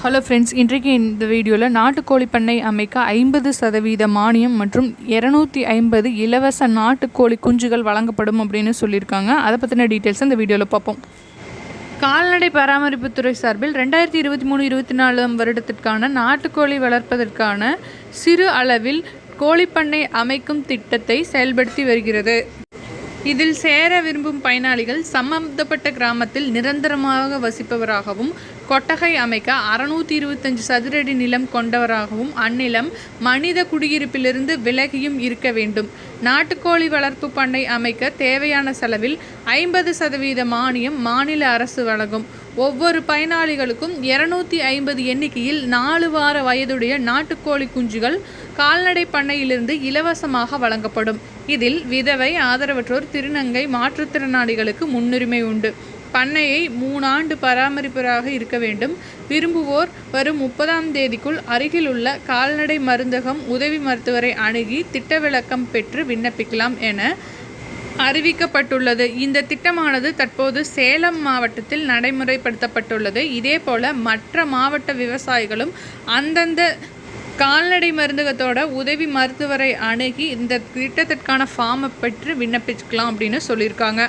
Hello friends, இன்றைக்கு இந்த வீடியோவில் நாட்டுக்கோழி பண்ணை அமைக்க 50% மானியம் மற்றும் 250 இலவச நாட்டுக்கோழி குஞ்சுகள் வழங்கப்படும் அப்படின்னு சொல்லியிருக்காங்க. அதை பற்றின டீட்டெயில்ஸ் இந்த வீடியோவில் பார்ப்போம். கால்நடை பராமரிப்புத்துறை சார்பில் 2023-24 வருடத்திற்கான நாட்டுக்கோழி வளர்ப்பதற்கான சிறு அளவில் கோழிப்பண்ணை அமைக்கும் திட்டத்தை செயல்படுத்தி வருகிறது. இதில் சேர விரும்பும் பயனாளிகள் சம்பந்தப்பட்ட கிராமத்தில் நிரந்தரமாக வசிப்பவராகவும் கொட்டகை அமைக்க 625 சதுரடி நிலம் கொண்டவராகவும் அந்நிலம் மனித குடியிருப்பிலிருந்து விலகியும் இருக்க வேண்டும். நாட்டுக்கோழி வளர்ப்பு பண்ணை அமைக்க தேவையான செலவில் 50% மானியம் மாநில அரசு வழங்கும். ஒவ்வொரு பயனாளிகளுக்கும் 250 எண்ணிக்கையில் 4 வார வயதுடைய நாட்டுக்கோழி குஞ்சுகள் கால்நடை பண்ணையிலிருந்து இலவசமாக வழங்கப்படும். இதில் விதவை, ஆதரவற்றோர், திருநங்கை, மாற்றுத்திறனாளிகளுக்கு முன்னுரிமை உண்டு. பண்ணையை 3 ஆண்டு பராமரிப்பவராக இருக்க வேண்டும். விரும்புவோர் வரும் 30ஆம் தேதிக்குள் அருகிலுள்ள கால்நடை மருந்தகம் உதவி மருத்துவரை அணுகி திட்ட விளக்கம் பெற்று விண்ணப்பிக்கலாம் என அறிவிக்கப்பட்டுள்ளது. இந்த திட்டமானது தற்போது சேலம் மாவட்டத்தில் நடைமுறைப்படுத்தப்பட்டுள்ளது. இதேபோல மற்ற மாவட்ட விவசாயிகளும் அந்தந்த கால்நடை மருந்தகத்தோட உதவி மருத்துவரை அணுகி இந்த திட்டத்திற்கான ஃபார்மை பெற்று விண்ணப்பிக்கலாம் அப்படின்னு சொல்லியிருக்காங்க.